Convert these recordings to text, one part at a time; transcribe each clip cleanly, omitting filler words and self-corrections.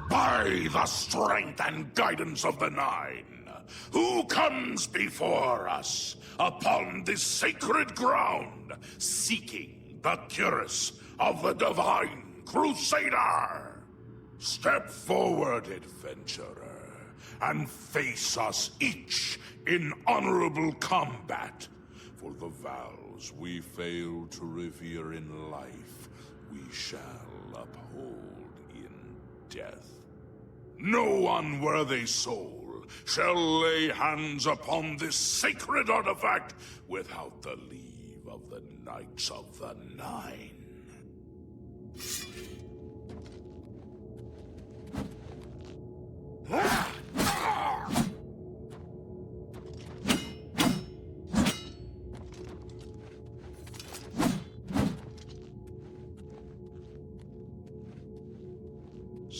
By the strength and guidance of the Nine, who comes before us upon this sacred ground, seeking the cuirass of the Divine Crusader? Step forward, adventurer, and face us each in honorable combat. For the vows we fail to revere in life, we shall uphold in death. No unworthy soul shall lay hands upon this sacred artifact without the leave of the Knights of the Nine.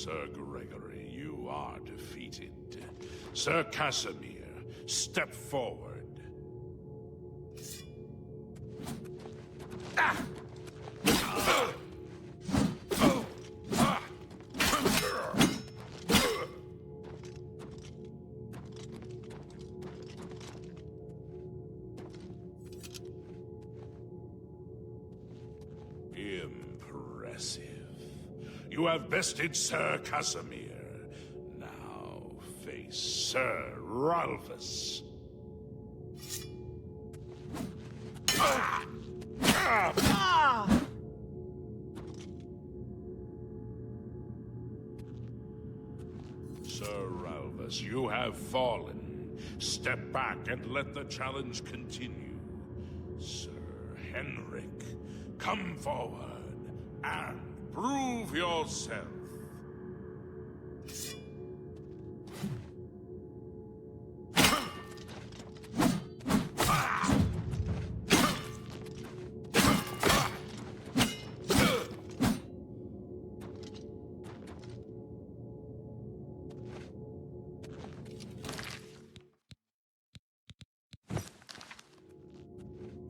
Sir Gregory, you are defeated. Sir Casimir, step forward. Impressive. You have bested Sir Casimir. Now face Sir Ralphus. Sir Ralphus, you have fallen. Step back and let the challenge continue. Sir Henrik, come forward and prove yourself.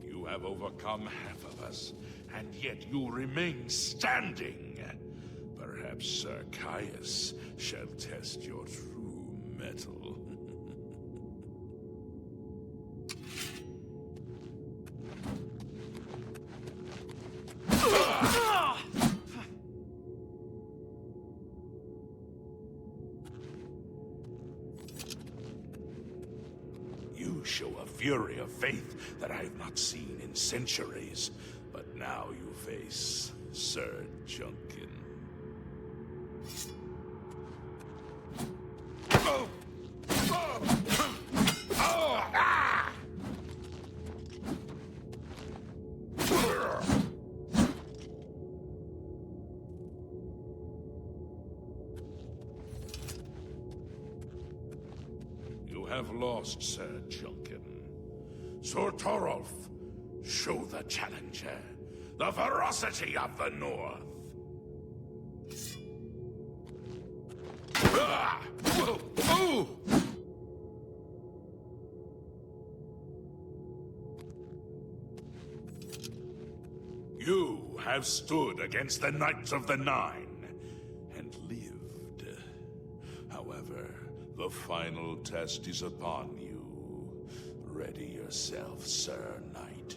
You have overcome half of us, and yet you remain standing. Perhaps Sir Caius shall test your true mettle. You show a fury of faith that I have not seen in centuries. But now you face Sir Junkin. You have lost, Sir Junkin. Sir Torolf, show the challenger the ferocity of the North. You have stood against the Knights of the Nine and lived. However, the final test is upon you. Ready yourself, Sir Knight,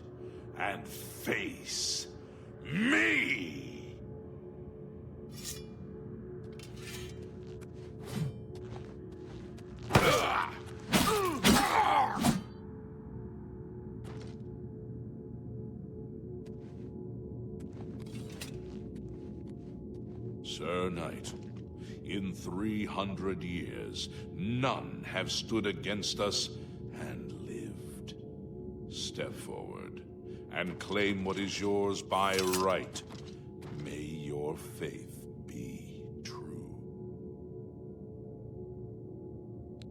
and face me! Sir Knight, in 300 years, none have stood against us and lived. Step forward and claim what is yours by right. May your faith be true.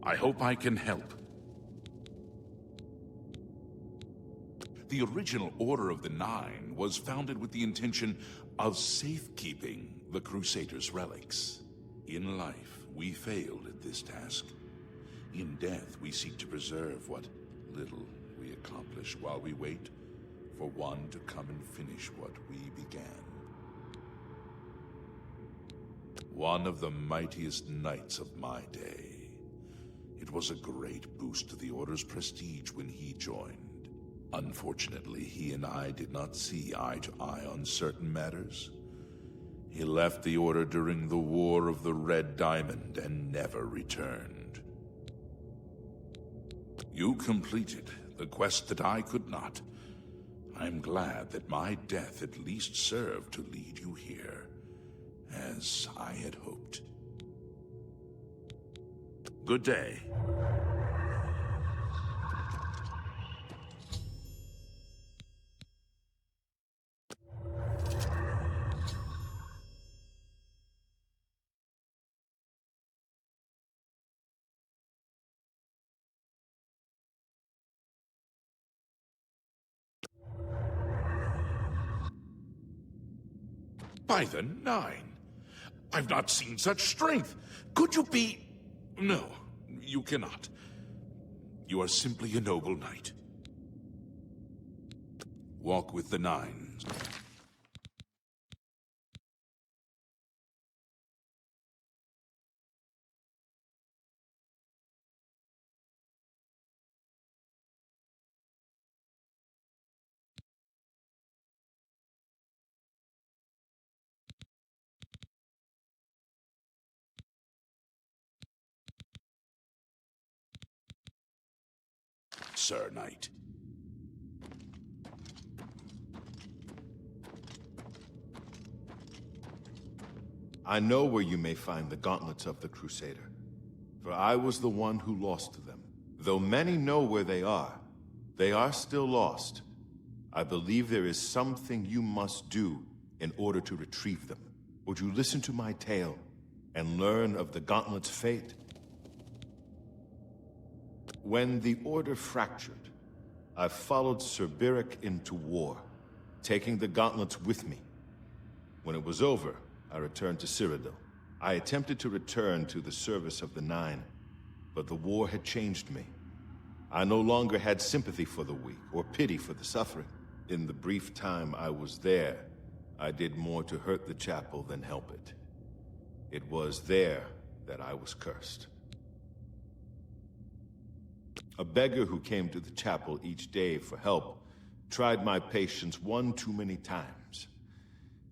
I hope I can help. The original Order of the Nine was founded with the intention of safekeeping the Crusaders' relics. In life, we failed at this task. In death, we seek to preserve what little we accomplish while we wait for one to come and finish what we began. One of the mightiest knights of my day. It was a great boost to the Order's prestige when he joined. Unfortunately, he and I did not see eye to eye on certain matters. He left the Order during the War of the Red Diamond and never returned. You completed the quest that I could not. I'm glad that my death at least served to lead you here, as I had hoped. Good day. By the Nine! I've not seen such strength. Could you be... No, you cannot. You are simply a noble knight. Walk with the Nine. Sir Knight. I know where you may find the gauntlets of the Crusader, for I was the one who lost them. Though many know where they are still lost. I believe there is something you must do in order to retrieve them. Would you listen to my tale and learn of the gauntlet's fate? When the Order fractured, I followed Sir Beric into war, taking the gauntlets with me. When it was over, I returned to Cyrodiil. I attempted to return to the service of the Nine, but the war had changed me. I no longer had sympathy for the weak or pity for the suffering. In the brief time I was there, I did more to hurt the chapel than help it. It was there that I was cursed. A beggar who came to the chapel each day for help tried my patience one too many times.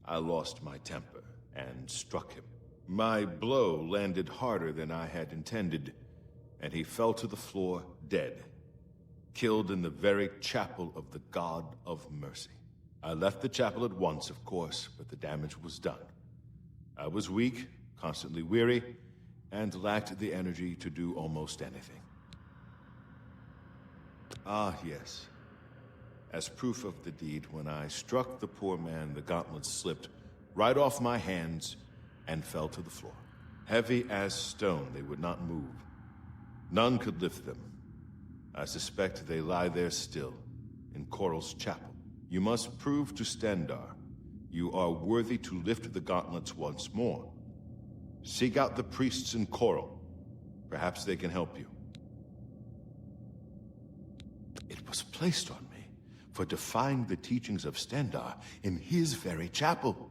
I lost my temper and struck him. My blow landed harder than I had intended, and he fell to the floor dead, killed in the very chapel of the God of Mercy. I left the chapel at once, of course, but the damage was done. I was weak, constantly weary, and lacked the energy to do almost anything. Ah, yes. As proof of the deed, when I struck the poor man, the gauntlets slipped right off my hands and fell to the floor. Heavy as stone, they would not move. None could lift them. I suspect they lie there still, in Coral's chapel. You must prove to Stendarr you are worthy to lift the gauntlets once more. Seek out the priests in Coral. Perhaps they can help you. It was placed on me for defying the teachings of Stendarr in his very chapel.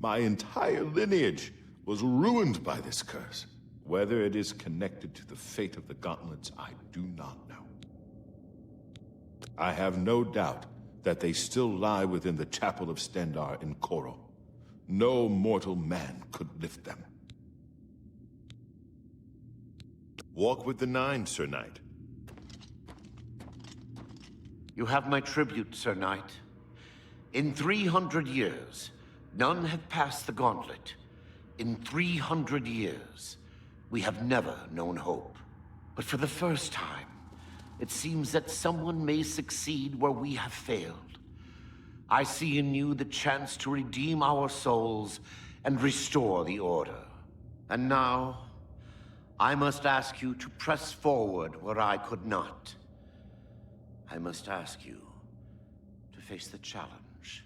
My entire lineage was ruined by this curse. Whether it is connected to the fate of the gauntlets, I do not know. I have no doubt that they still lie within the chapel of Stendarr in Coral. No mortal man could lift them. Walk with the Nine, Sir Knight. You have my tribute, Sir Knight. In 300 years, none have passed the gauntlet. In 300 years, we have never known hope. But for the first time, it seems that someone may succeed where we have failed. I see in you the chance to redeem our souls and restore the Order. And now, I must ask you to press forward where I could not. I must ask you to face the challenge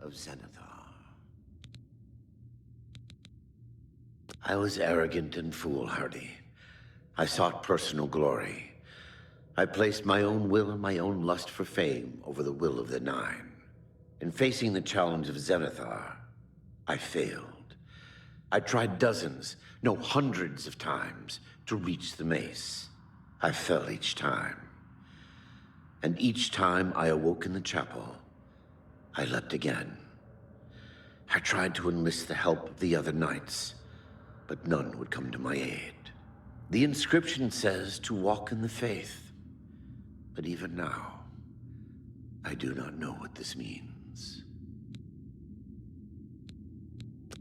of Zenithar. I was arrogant and foolhardy. I sought personal glory. I placed my own will and my own lust for fame over the will of the Nine. In facing the challenge of Zenithar, I failed. I tried dozens, no, hundreds of times to reach the mace. I fell each time. And each time I awoke in the chapel, I leapt again. I tried to enlist the help of the other knights, but none would come to my aid. The inscription says to walk in the faith, but even now, I do not know what this means.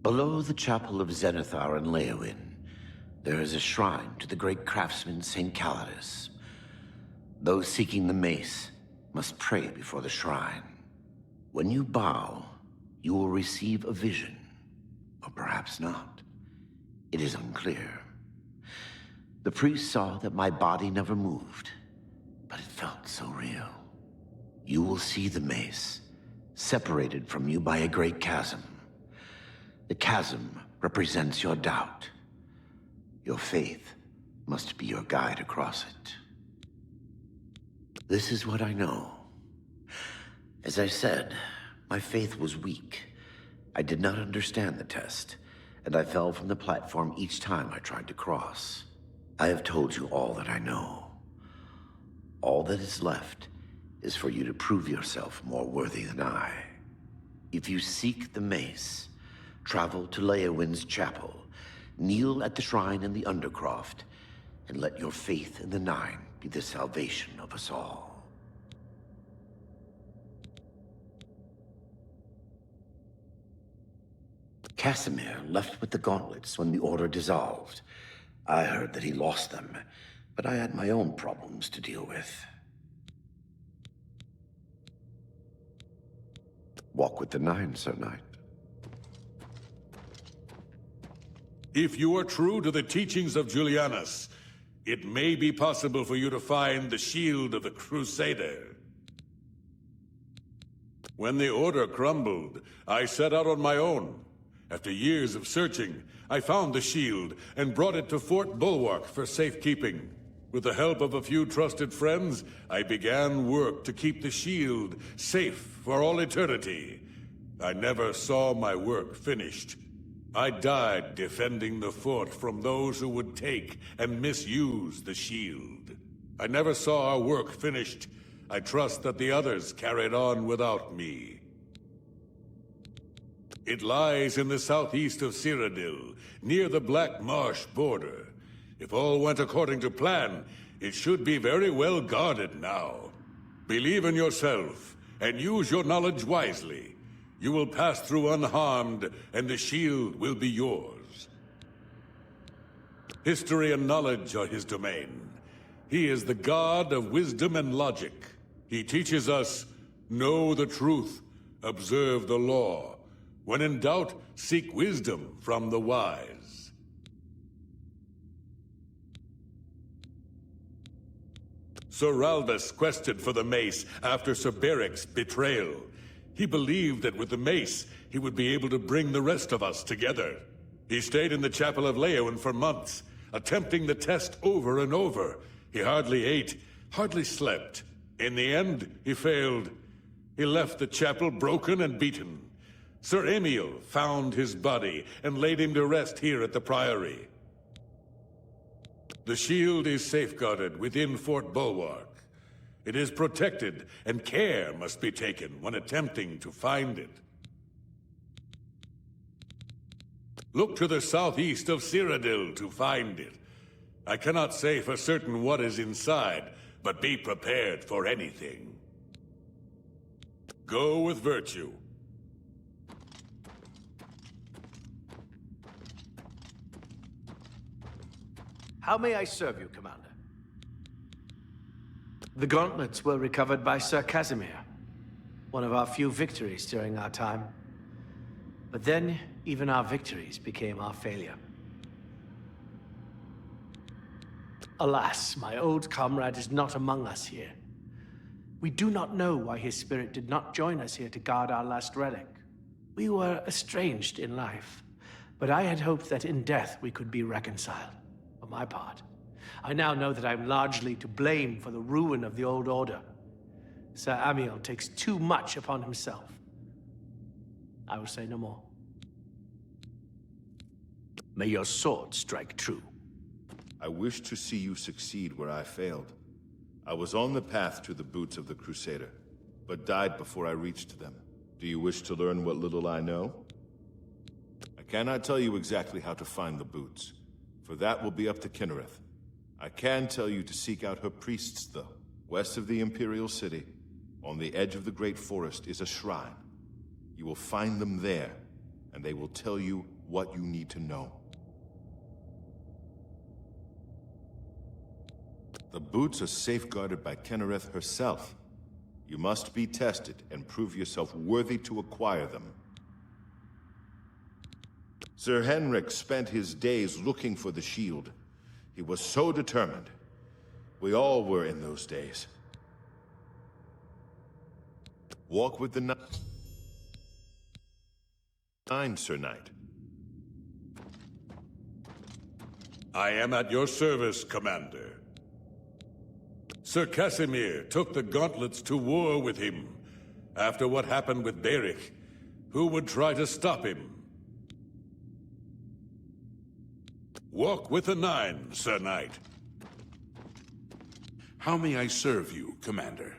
Below the chapel of Zenithar in Leowyn, there is a shrine to the great craftsman St. Calidus. Those seeking the mace must pray before the shrine. When you bow, you will receive a vision, or perhaps not. It is unclear. The priest saw that my body never moved, but it felt so real. You will see the mace, separated from you by a great chasm. The chasm represents your doubt. Your faith must be your guide across it. This is what I know. As I said, my faith was weak. I did not understand the test, and I fell from the platform each time I tried to cross. I have told you all that I know. All that is left is for you to prove yourself more worthy than I. If you seek the mace, travel to Leowin's chapel, kneel at the shrine in the Undercroft, and let your faith in the Nine be the salvation of us all. Casimir left with the gauntlets when the Order dissolved. I heard that he lost them, but I had my own problems to deal with. Walk with the Nine, Sir Knight. If you are true to the teachings of Julianus, it may be possible for you to find the shield of the Crusader. When the Order crumbled, I set out on my own. After years of searching, I found the shield and brought it to Fort Bulwark for safekeeping. With the help of a few trusted friends, I began work to keep the shield safe for all eternity. I never saw my work finished. I died defending the fort from those who would take and misuse the shield. I never saw our work finished. I trust that the others carried on without me. It lies in the southeast of Cyrodiil, near the Black Marsh border. If all went according to plan, it should be very well guarded now. Believe in yourself, and use your knowledge wisely. You will pass through unharmed, and the shield will be yours. History and knowledge are his domain. He is the god of wisdom and logic. He teaches us, know the truth, observe the law. When in doubt, seek wisdom from the wise. Sir Ralvis quested for the mace after Sir Beric's betrayal. He believed that with the mace, he would be able to bring the rest of us together. He stayed in the chapel of Leowin for months, attempting the test over and over. He hardly ate, hardly slept. In the end, he failed. He left the chapel broken and beaten. Sir Emil found his body and laid him to rest here at the Priory. The shield is safeguarded within Fort Bulwark. It is protected, and care must be taken when attempting to find it. Look to the southeast of Cyrodiil to find it. I cannot say for certain what is inside, but be prepared for anything. Go with virtue. How may I serve you, Commander? The gauntlets were recovered by Sir Casimir, one of our few victories during our time. But then, even our victories became our failure. Alas, my old comrade is not among us here. We do not know why his spirit did not join us here to guard our last relic. We were estranged in life, but I had hoped that in death we could be reconciled. For my part, I now know that I'm largely to blame for the ruin of the old order. Sir Amiel takes too much upon himself. I will say no more. May your sword strike true. I wish to see you succeed where I failed. I was on the path to the boots of the Crusader, but died before I reached them. Do you wish to learn what little I know? I cannot tell you exactly how to find the boots, for that will be up to Kinnereth. I can tell you to seek out her priests, though. West of the Imperial City, on the edge of the Great Forest, is a shrine. You will find them there, and they will tell you what you need to know. The boots are safeguarded by Kinnereth herself. You must be tested and prove yourself worthy to acquire them. Sir Henrik spent his days looking for the shield. He was so determined. We all were in those days. Walk with the Nine, Sir Knight. I am at your service, Commander. Sir Casimir took the gauntlets to war with him. After what happened with Beric, who would try to stop him? Walk with the Nine, Sir Knight. How may I serve you, Commander?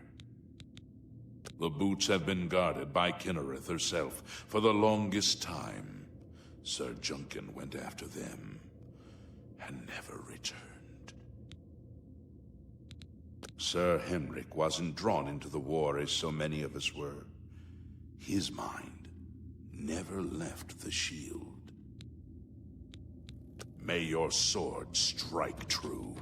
The boots have been guarded by Kinnereth herself for the longest time. Sir Junkin went after them and never returned. Sir Henrik wasn't drawn into the war as so many of us were. His mind never left the shield. May your sword strike true.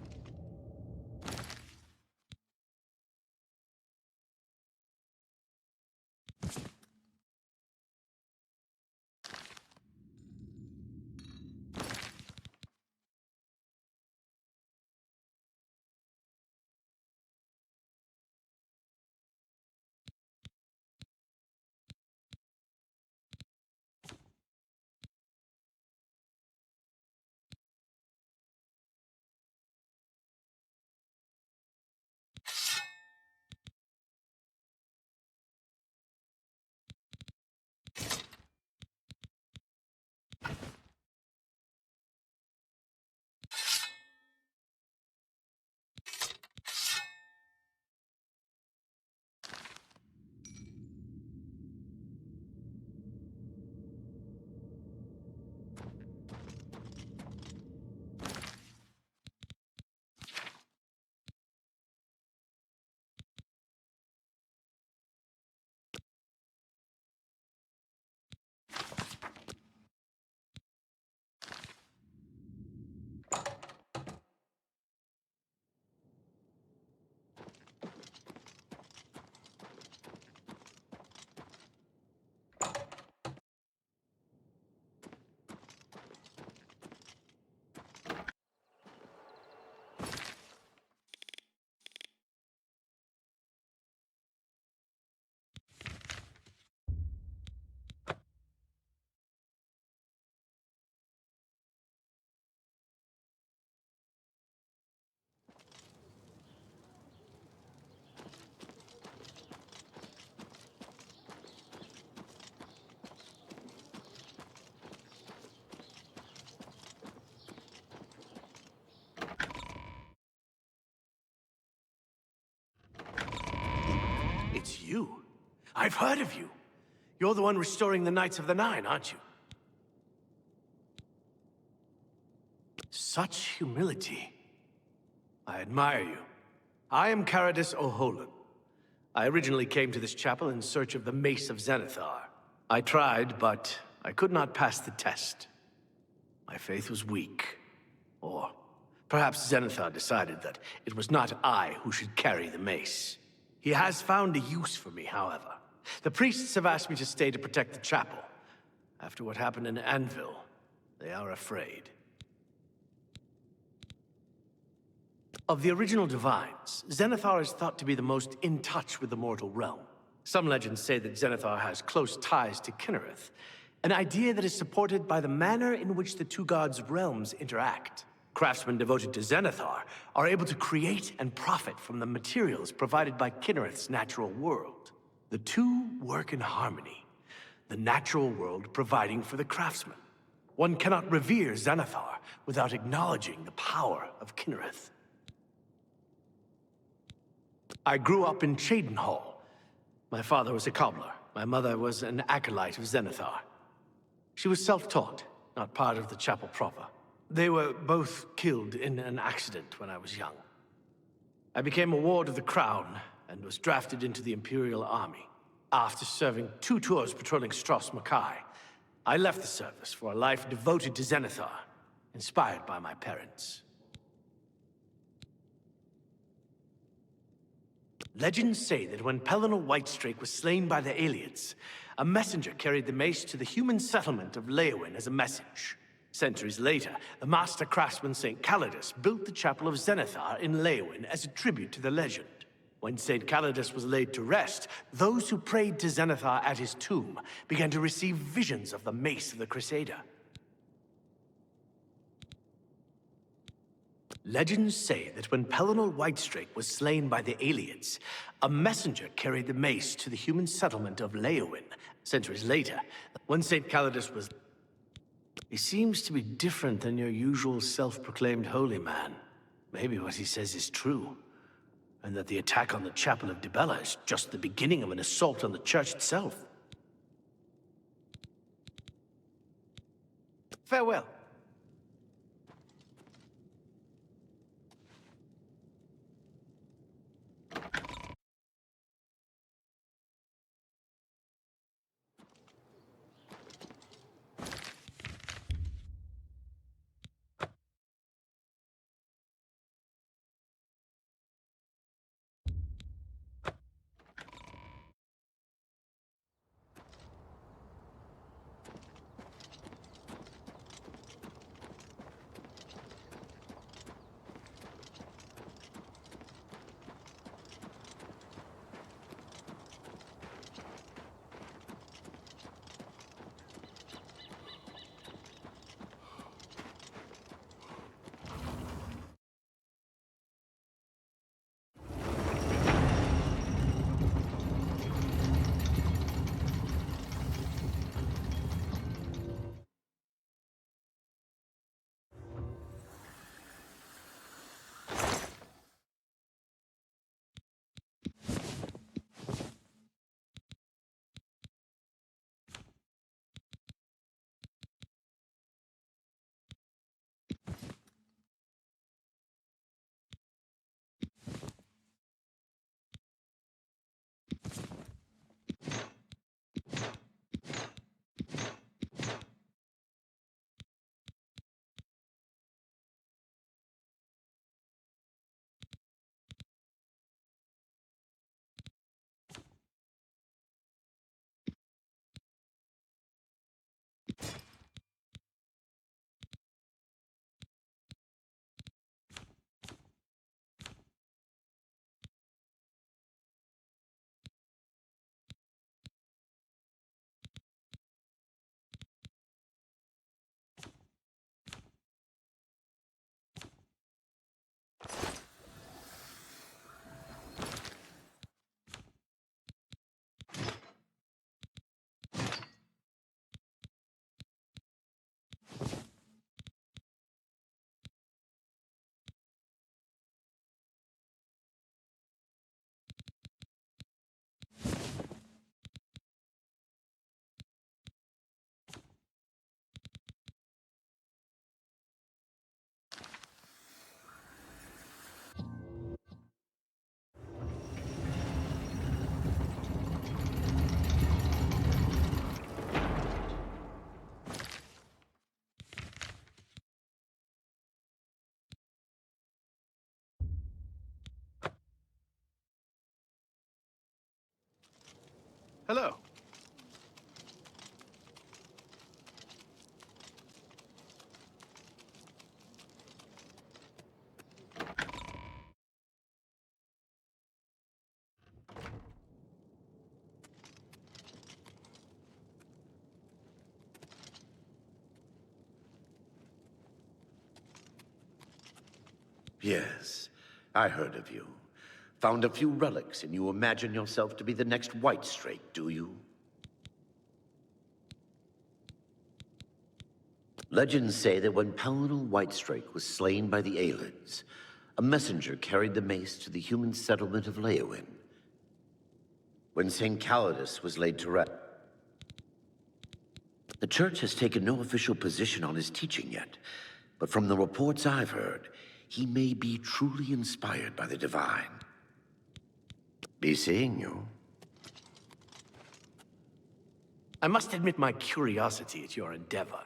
It's you. I've heard of you. You're the one restoring the Knights of the Nine, aren't you? Such humility. I admire you. I am Caradus O'Holan. I originally came to this chapel in search of the Mace of Zenithar. I tried, but I could not pass the test. My faith was weak. Or perhaps Zenithar decided that it was not I who should carry the mace. He has found a use for me, however. The priests have asked me to stay to protect the chapel. After what happened in Anvil, they are afraid. Of the original Divines, Zenithar is thought to be the most in touch with the mortal realm. Some legends say that Zenithar has close ties to Kinnereth, an idea that is supported by the manner in which the two gods' realms interact. Craftsmen devoted to Zenithar are able to create and profit from the materials provided by Kinnereth's natural world. The two work in harmony, the natural world providing for the craftsman. One cannot revere Zenithar without acknowledging the power of Kinnereth. I grew up in Cheydinhall. My father was a cobbler. My mother was an acolyte of Zenithar. She was self-taught, not part of the chapel proper. They were both killed in an accident when I was young. I became a ward of the Crown and was drafted into the Imperial Army. After serving 2 tours patrolling Stros Mackay, I left the service for a life devoted to Zenithar, inspired by my parents. Legends say that when Pellinal Whitestrake was slain by the Aliens, a messenger carried the mace to the human settlement of Leowyn as a message. Centuries later, the master craftsman St. Calidus built the Chapel of Zenithar in Leowyn as a tribute to the legend. When St. Calidus was laid to rest, those who prayed to Zenithar at his tomb began to receive visions of the mace of the Crusader. Legends say that when Pellinal Whitestrake was slain by the aliens, a messenger carried the mace to the human settlement of Leowin. Centuries later, when St. Calidus was... He seems to be different than your usual self-proclaimed holy man. Maybe what he says is true, and that the attack on the Chapel of Dibella is just the beginning of an assault on the church itself. Farewell. Hello. Yes, I heard of you. Found a few relics, and you imagine yourself to be the next Whitestrake, do you? Legends say that when Pellinal Whitestrake was slain by the Aelids, a messenger carried the mace to the human settlement of Leowin. When St. Calidus was laid to rest. The Church has taken no official position on his teaching yet, but from the reports I've heard, he may be truly inspired by the divine. Be seeing you. I must admit my curiosity at your endeavor.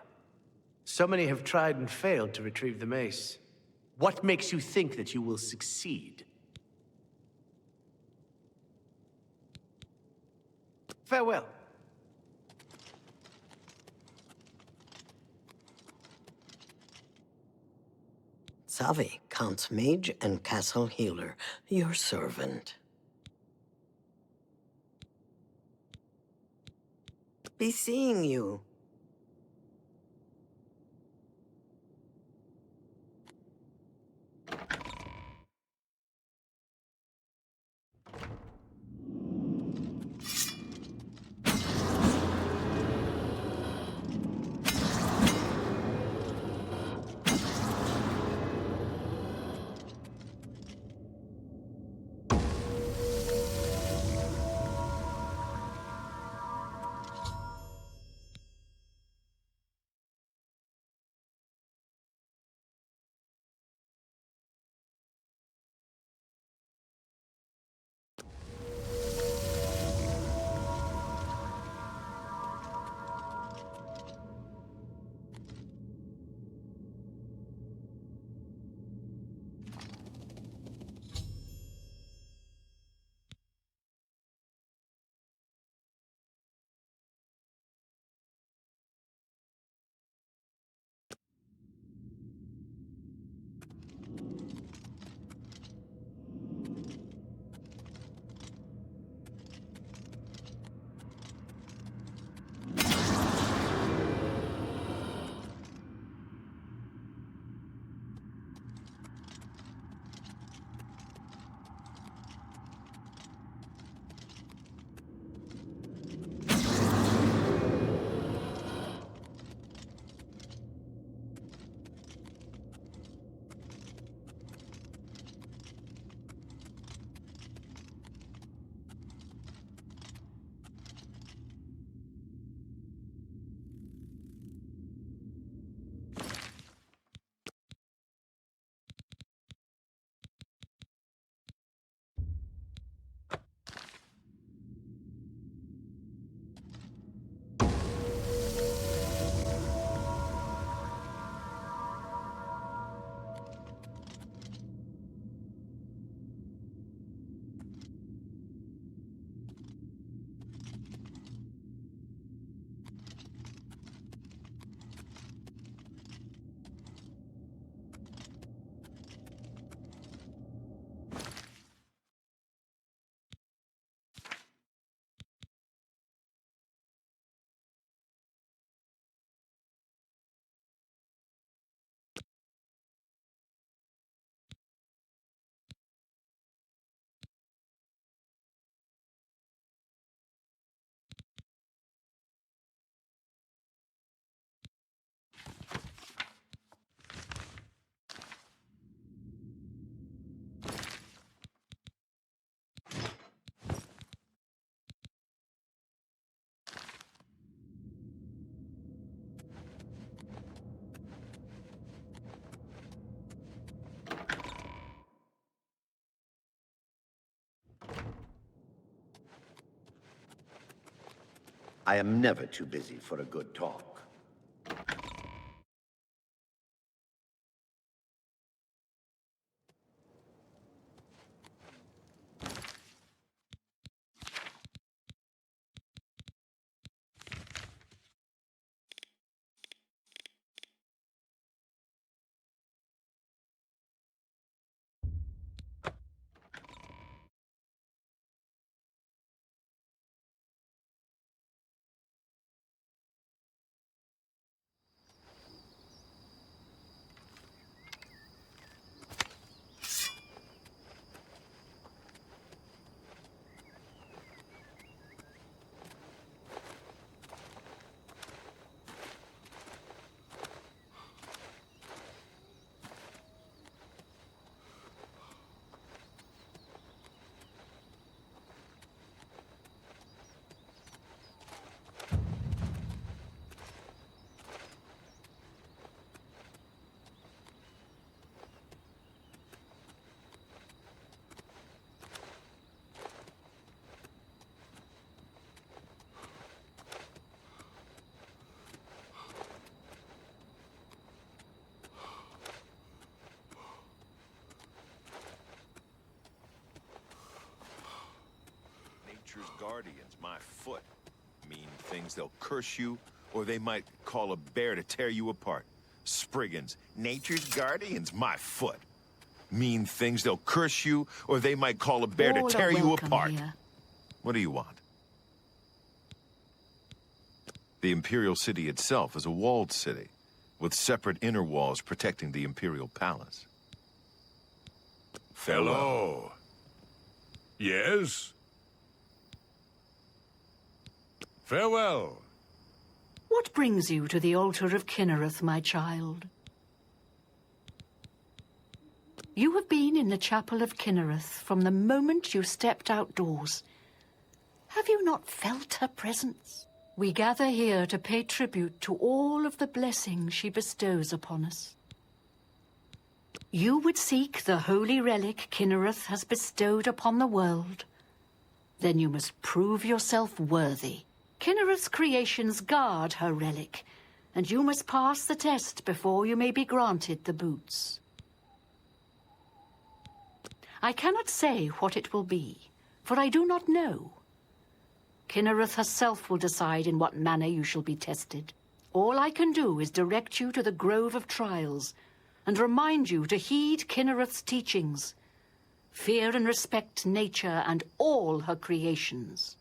So many have tried and failed to retrieve the mace. What makes you think that you will succeed? Farewell. Savi, Count's Mage and Castle Healer, your servant. Be seeing you. I am never too busy for a good talk. Nature's guardians, my foot. Mean things, they'll curse you, or they might call a bear to tear you apart. Spriggans, nature's guardians, my foot. Mean things, they'll curse you, or they might call a bear to tear you apart. What do you want? The Imperial City itself is a walled city, with separate inner walls protecting the Imperial Palace. Hello. Yes? Farewell. What brings you to the altar of Kinnereth, my child? You have been in the chapel of Kinnereth from the moment you stepped outdoors. Have you not felt her presence? We gather here to pay tribute to all of the blessings she bestows upon us. You would seek the holy relic Kinnereth has bestowed upon the world. Then you must prove yourself worthy. Kinnereth's creations guard her relic, and you must pass the test before you may be granted the boots. I cannot say what it will be, for I do not know. Kinnereth herself will decide in what manner you shall be tested. All I can do is direct you to the Grove of Trials, and remind you to heed Kinnereth's teachings. Fear and respect nature and all her creations.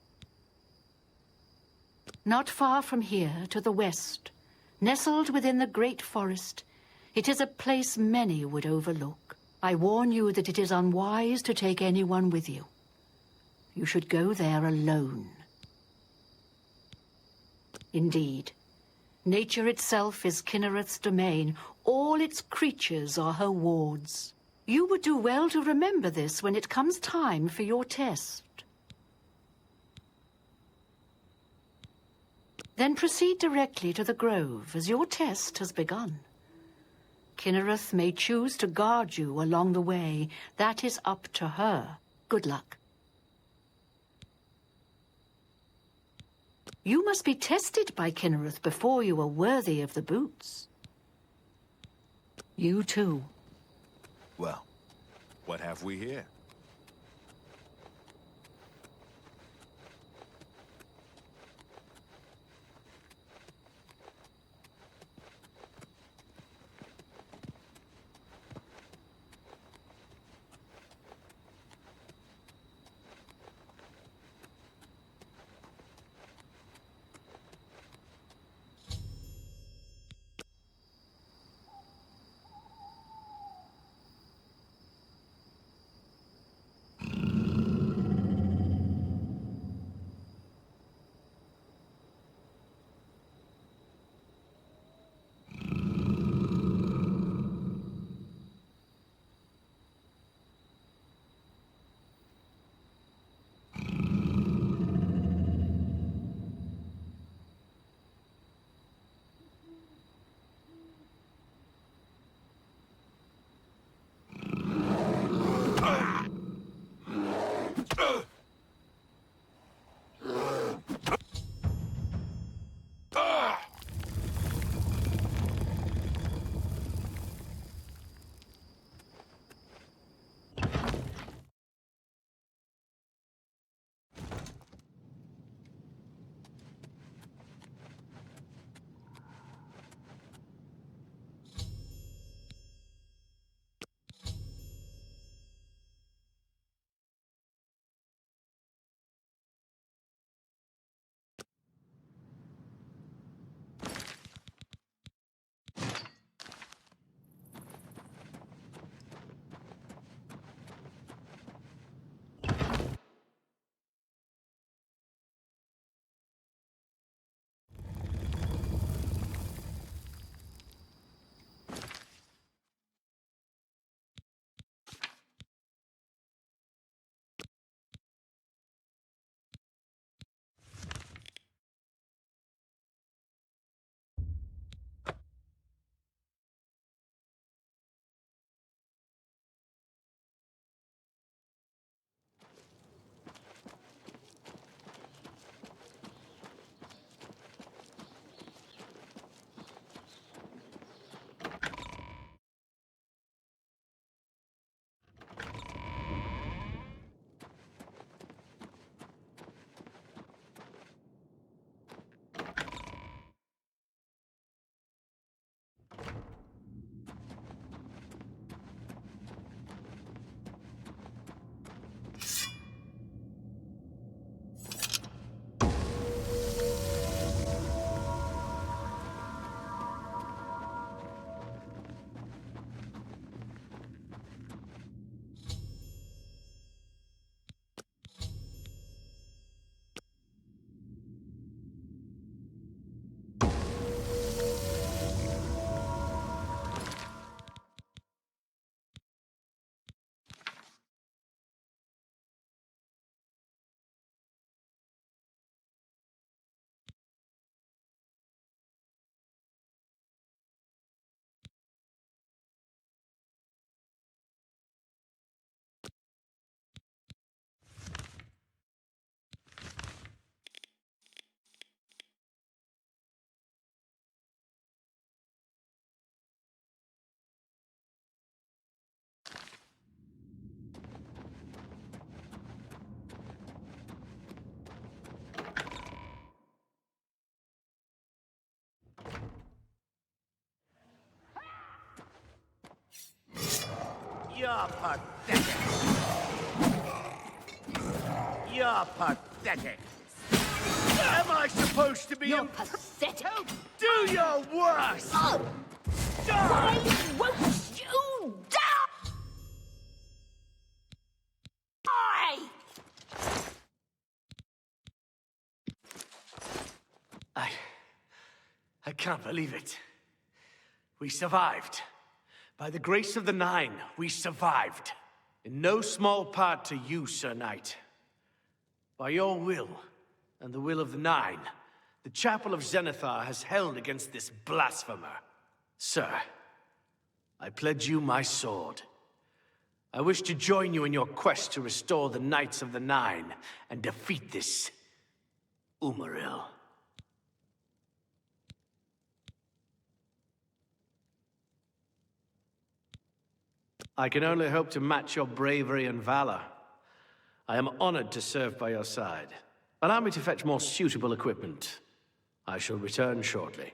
Not far from here, to the west, nestled within the great forest, it is a place many would overlook. I warn you that it is unwise to take anyone with you. You should go there alone. Indeed, nature itself is Kinnereth's domain. All its creatures are her wards. You would do well to remember this when it comes time for your test. Then proceed directly to the grove, as your test has begun. Kinnereth may choose to guard you along the way. That is up to her. Good luck. You must be tested by Kinnereth before you are worthy of the boots. You too. Well, what have we here? You're pathetic. You're pathetic. Am I supposed to be You're pathetic. Do your worst! Oh! Why won't you die? I can't believe it. We survived. By the grace of the Nine, we survived. In no small part to you, Sir Knight. By your will, and the will of the Nine, the Chapel of Zenithar has held against this blasphemer. Sir, I pledge you my sword. I wish to join you in your quest to restore the Knights of the Nine and defeat this Umaril. I can only hope to match your bravery and valor. I am honored to serve by your side. Allow me to fetch more suitable equipment. I shall return shortly.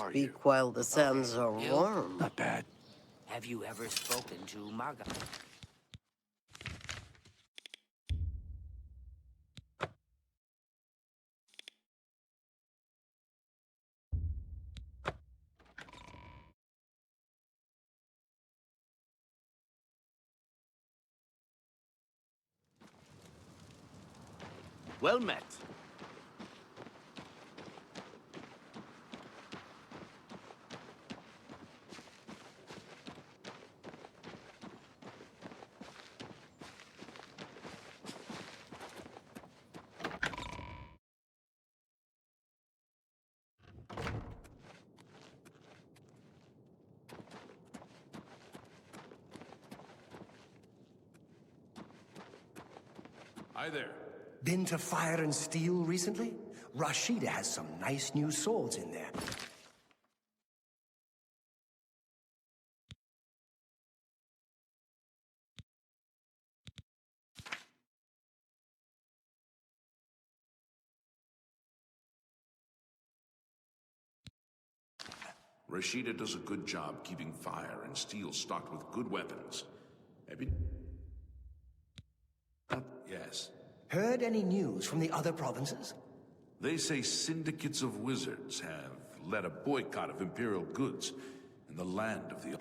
Speak while the sands are warm. Not bad. Have you ever spoken to Marga? Well met. Hi there. Been to Fire and Steel recently? Rashida has some nice new swords in there. Rashida does a good job keeping Fire and Steel stocked with good weapons. Have you... Yes. Heard any news from the other provinces? They say syndicates of wizards have led a boycott of Imperial goods in the land of the...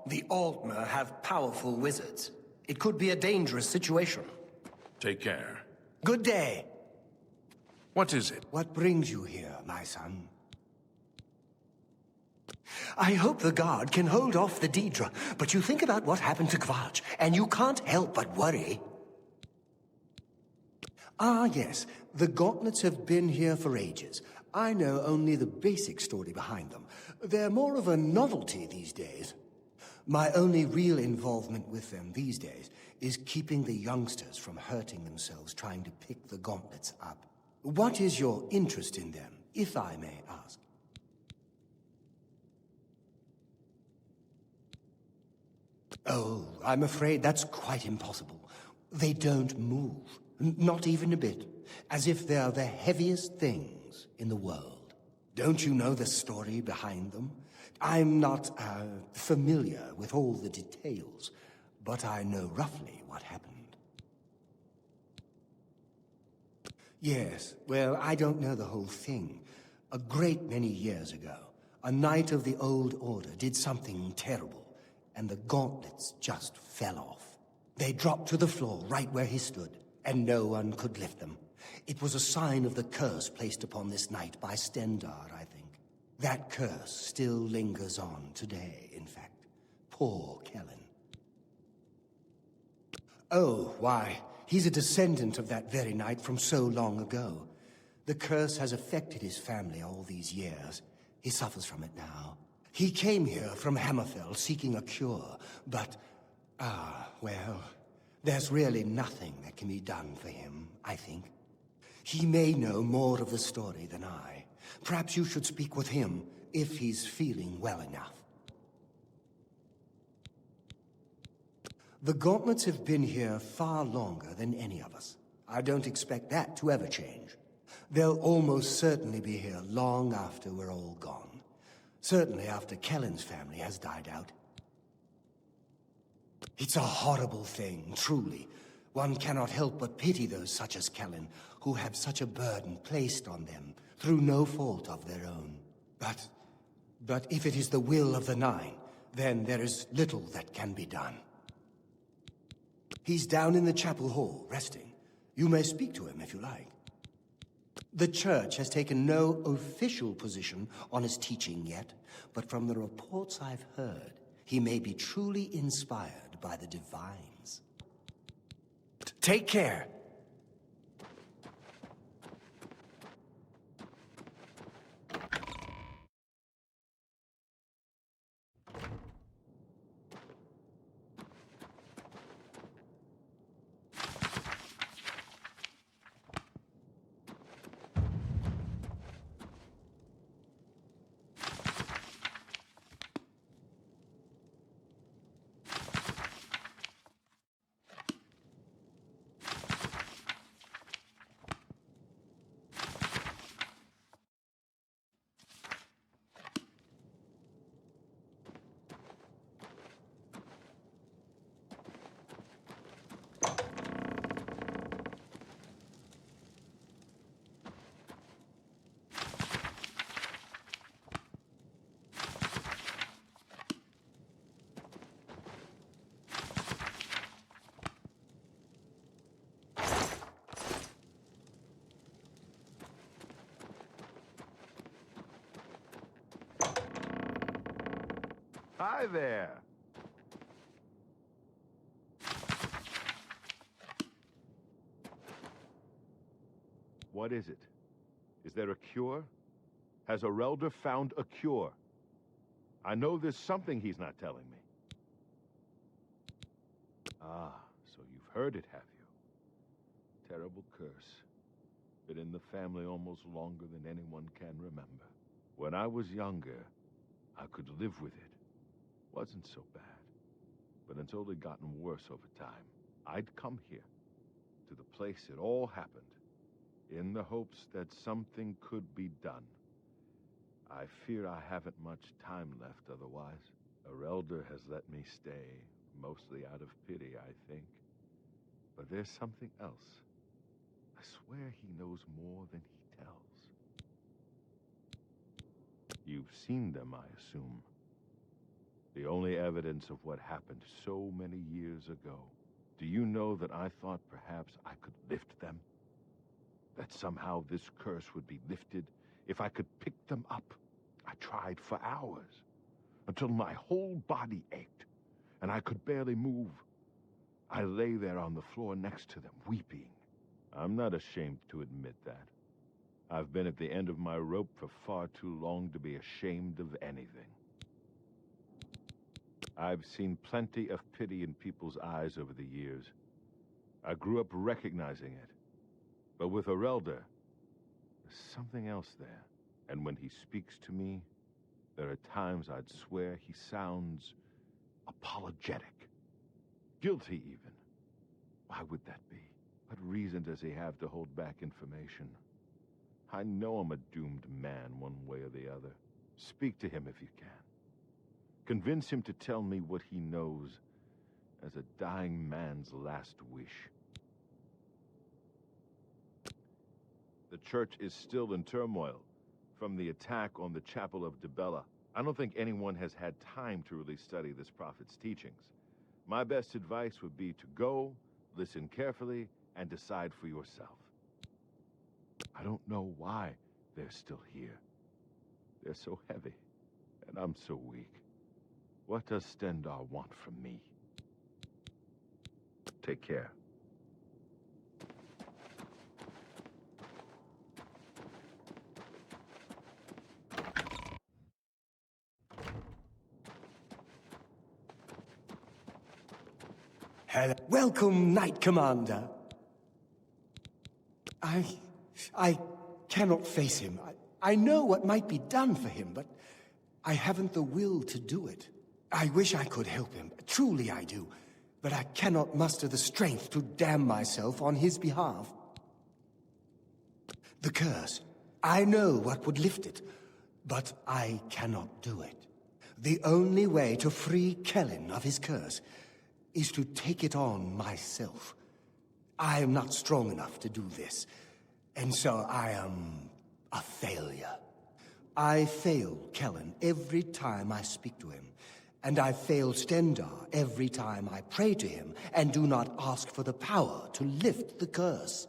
The Altmer have powerful wizards. It could be a dangerous situation. Take care. Good day. What is it? What brings you here, my son? I hope the guard can hold off the Daedra, but you think about what happened to Kvarch, and you can't help but worry. Ah, yes. The gauntlets have been here for ages. I know only the basic story behind them. They're more of a novelty these days. My only real involvement with them these days is keeping the youngsters from hurting themselves trying to pick the gauntlets up. What is your interest in them, if I may ask? Oh, I'm afraid that's quite impossible. They don't move, not even a bit, as if they're the heaviest things in the world. Don't you know the story behind them? I'm not, familiar with all the details, but I know roughly what happened. Yes, well, I don't know the whole thing. A great many years ago, a knight of the Old Order did something terrible, and the gauntlets just fell off. They dropped to the floor right where he stood, and no one could lift them. It was a sign of the curse placed upon this knight by Stendar, I think. That curse still lingers on today, in fact. Poor Kellen. Oh, why, he's a descendant of that very knight from so long ago. The curse has affected his family all these years. He suffers from it now. He came here from Hammerfell seeking a cure, but, well, there's really nothing that can be done for him, I think. He may know more of the story than I. Perhaps you should speak with him, if he's feeling well enough. The Gauntlets have been here far longer than any of us. I don't expect that to ever change. They'll almost certainly be here long after we're all gone. Certainly after Kellen's family has died out. It's a horrible thing, truly. One cannot help but pity those such as Kellen, who have such a burden placed on them through no fault of their own. But if it is the will of the Nine, then there is little that can be done. He's down in the chapel hall, resting. You may speak to him if you like. The Church has taken no official position on his teaching yet, but from the reports I've heard, he may be truly inspired by the divines. Take care. Hi there. What is it? Is there a cure? Has Arelder found a cure? I know there's something he's not telling me. Ah, so you've heard it, have you? Terrible curse. Been in the family almost longer than anyone can remember. When I was younger, I could live with it. Wasn't so bad. But it's only gotten worse over time. I'd come here, to the place it all happened, in the hopes that something could be done. I fear I haven't much time left otherwise. Arelder has let me stay, mostly out of pity, I think. But there's something else. I swear he knows more than he tells. You've seen them, I assume. The only evidence of what happened so many years ago. Do you know that I thought perhaps I could lift them? That somehow this curse would be lifted if I could pick them up? I tried for hours, until my whole body ached, and I could barely move. I lay there on the floor next to them, weeping. I'm not ashamed to admit that. I've been at the end of my rope for far too long to be ashamed of anything. I've seen plenty of pity in people's eyes over the years. I grew up recognizing it. But with Arelder, there's something else there. And when he speaks to me, there are times I'd swear he sounds apologetic. Guilty, even. Why would that be? What reason does he have to hold back information? I know I'm a doomed man one way or the other. Speak to him if you can. Convince him to tell me what he knows as a dying man's last wish. The church is still in turmoil from the attack on the Chapel of Dibella. I don't think anyone has had time to really study this prophet's teachings. My best advice would be to go, listen carefully, and decide for yourself. I don't know why they're still here. They're so heavy, and I'm so weak. What does Stendarr want from me? Take care. Hello. Welcome, Knight Commander. I I cannot face him. I know what might be done for him, but I haven't the will to do it. I wish I could help him. Truly I do. But I cannot muster the strength to damn myself on his behalf. The curse. I know what would lift it, but I cannot do it. The only way to free Kellen of his curse is to take it on myself. I am not strong enough to do this, and so I am a failure. I fail Kellen every time I speak to him, and I fail Stendar every time I pray to him and do not ask for the power to lift the curse.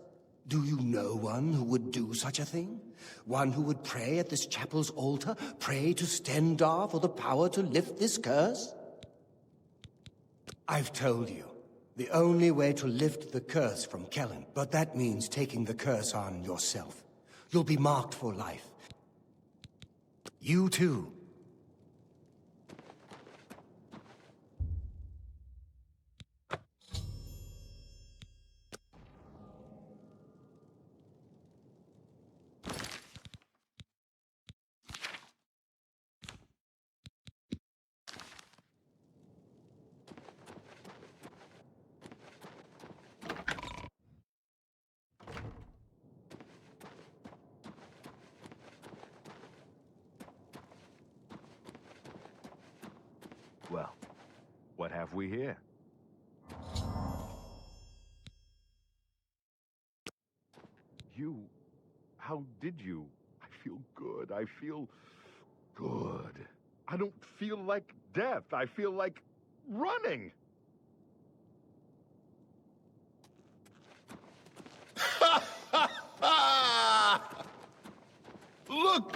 Do you know one who would do such a thing? One who would pray at this chapel's altar, pray to Stendar for the power to lift this curse? I've told you, the only way to lift the curse from Kellen, but that means taking the curse on yourself. You'll be marked for life. You too. Well, what have we here? You... How did you? I feel good. I feel good. I don't feel like death. I feel like running. Look!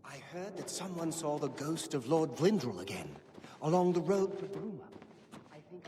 I heard that someone saw the ghost of Lord Glindrel again, along the road to Bruma. I think...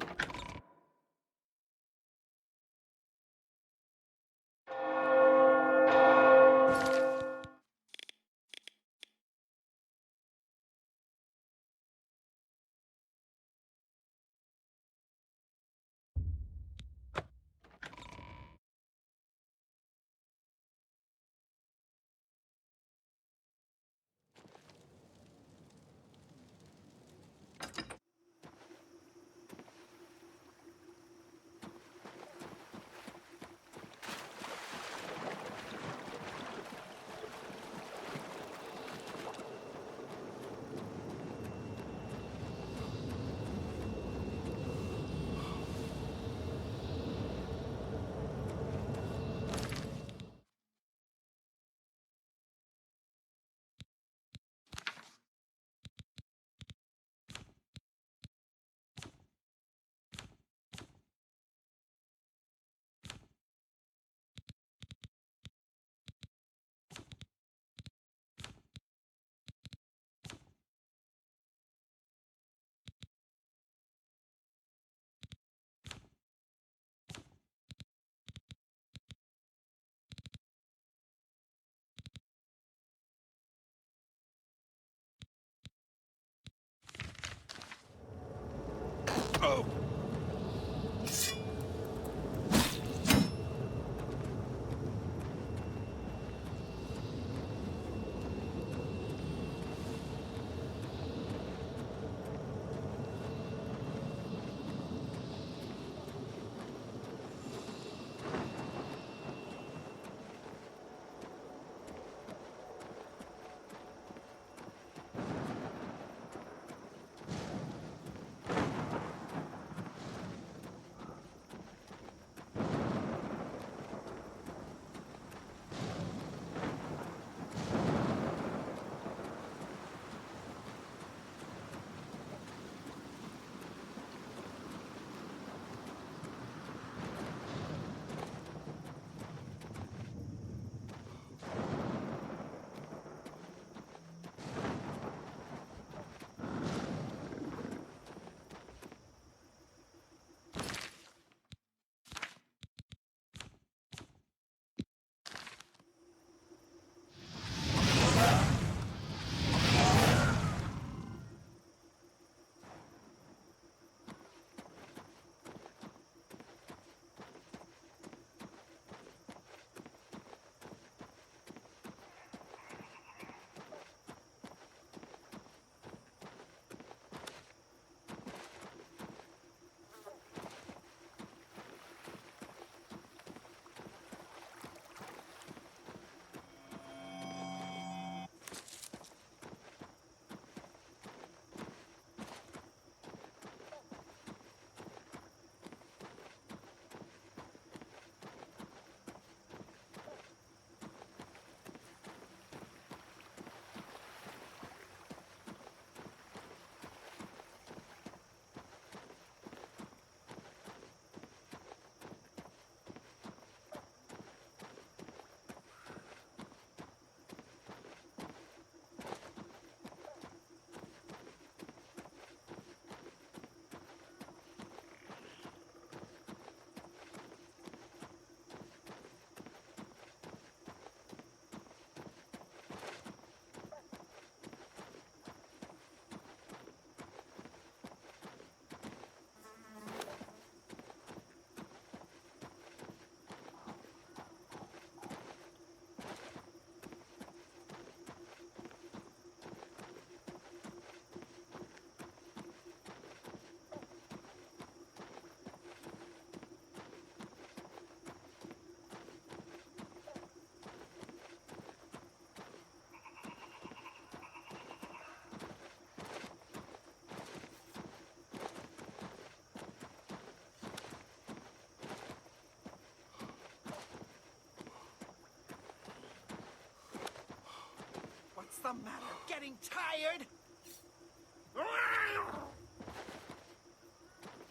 the matter? Getting tired?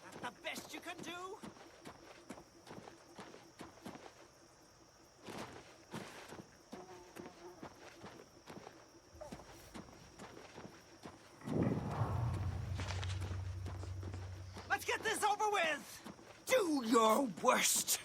That's the best you can do? Let's get this over with! Do your worst!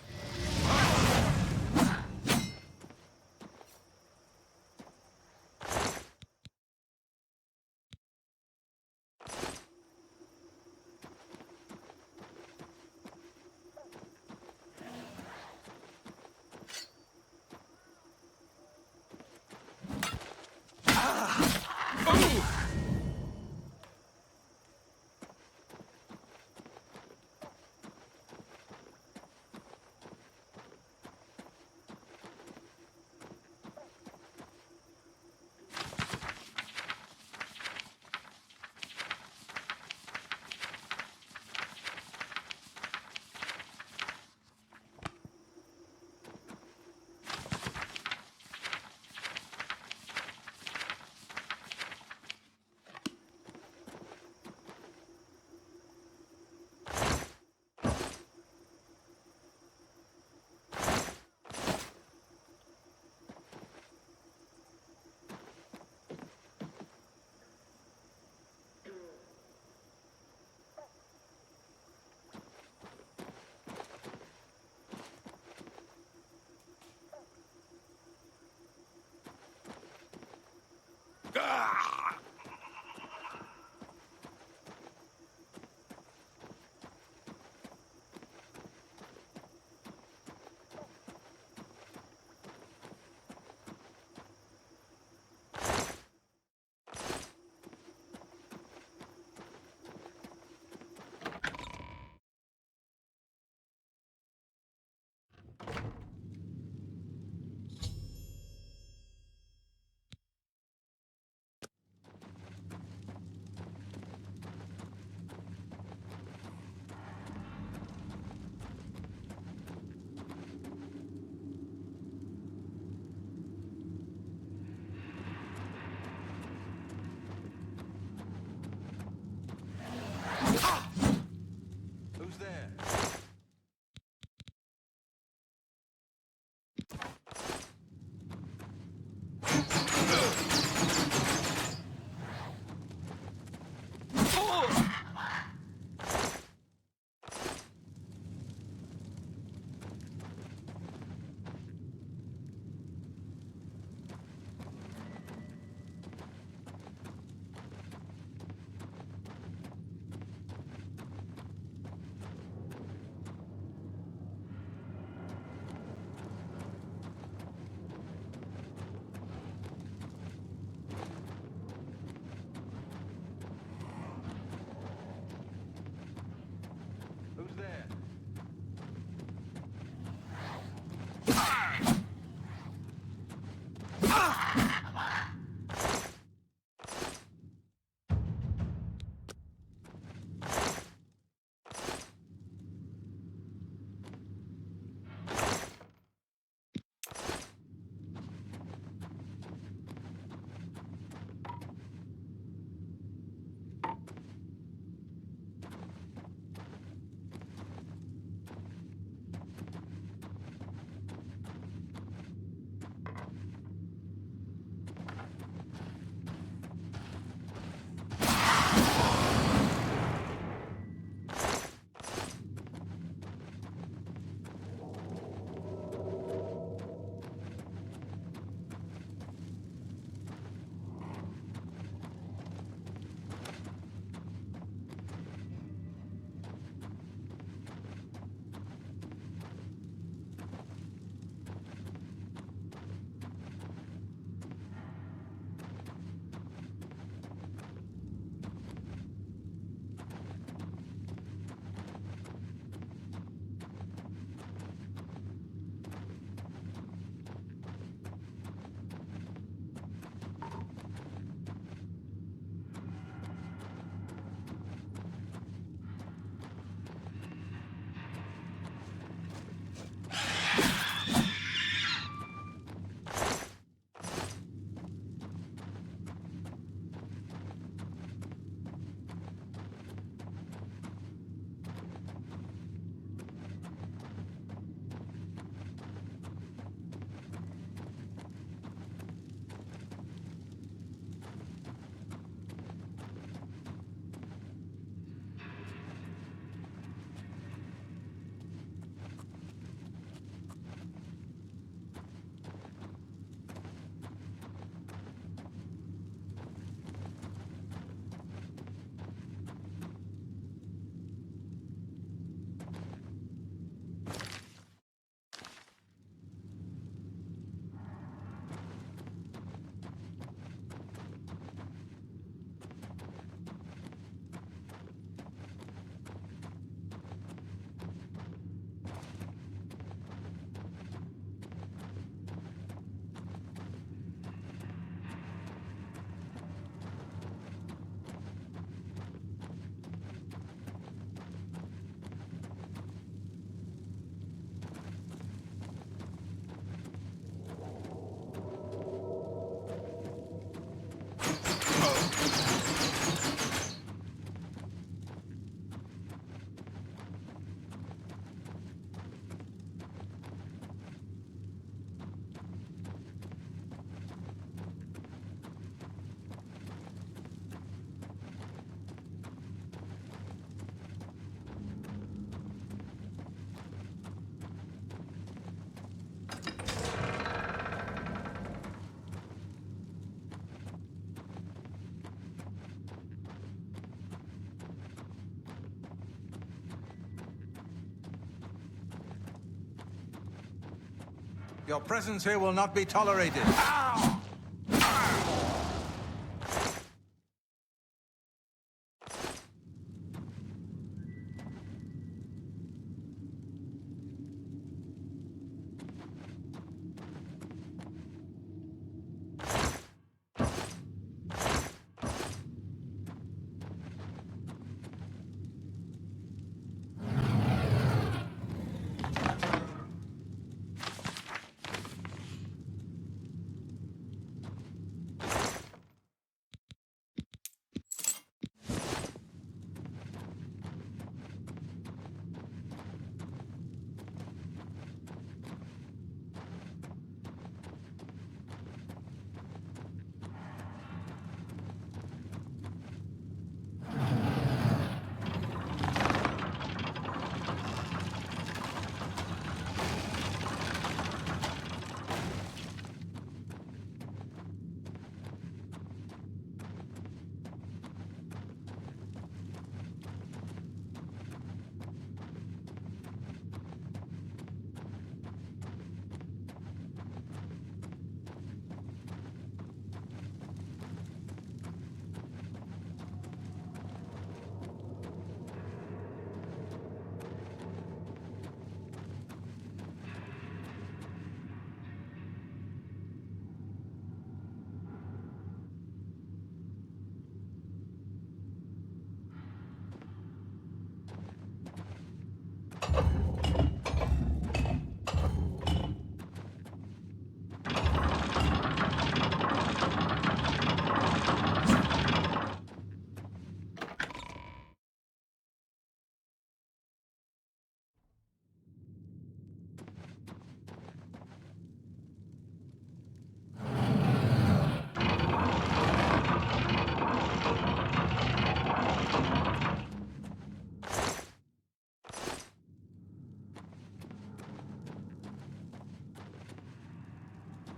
Your presence here will not be tolerated.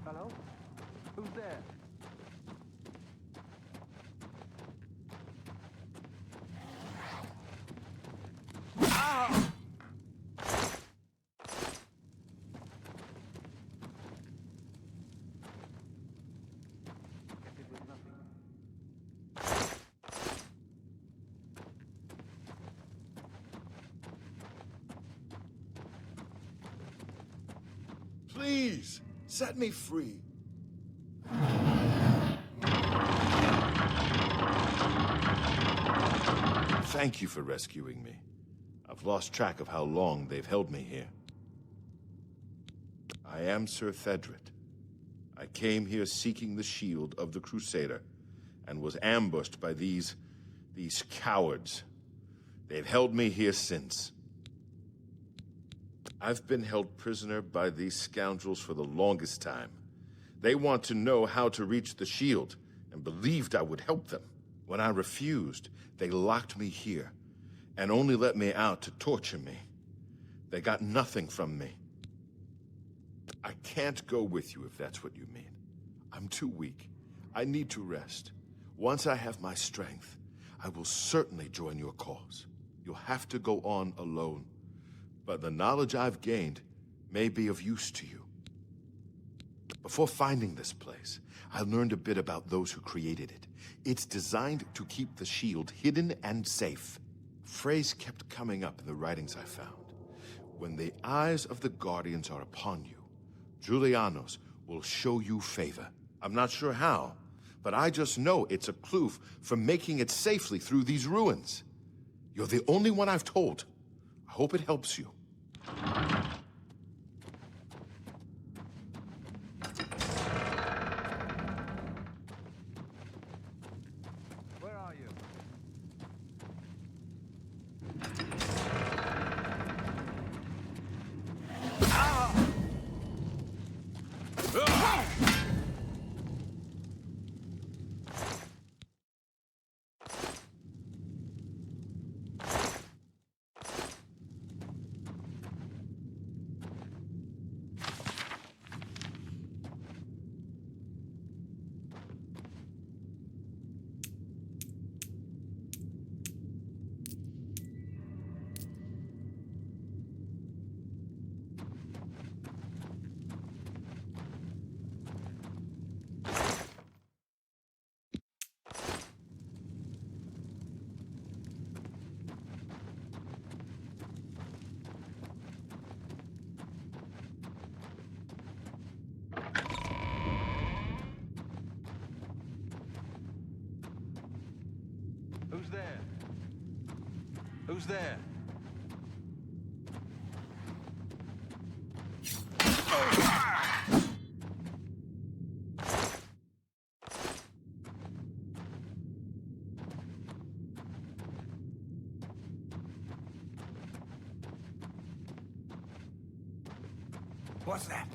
Hello? Who's there? Please, set me free. Thank you for rescuing me. I've lost track of how long they've held me here. I am Sir Thedret. I came here seeking the shield of the Crusader, and was ambushed by these cowards. They've held me here since. I've been held prisoner by these scoundrels for the longest time. They want to know how to reach the shield, and believed I would help them. When I refused, they locked me here, and only let me out to torture me. They got nothing from me. I can't go with you if that's what you mean. I'm too weak. I need to rest. Once I have my strength, I will certainly join your cause. You'll have to go on alone, but the knowledge I've gained may be of use to you. Before finding this place, I learned a bit about those who created it. It's designed to keep the shield hidden and safe. A phrase kept coming up in the writings I found. When the eyes of the Guardians are upon you, Julianos will show you favor. I'm not sure how, but I just know it's a clue for making it safely through these ruins. You're the only one I've told. I hope it helps you. Where are you? Who's there? What's that?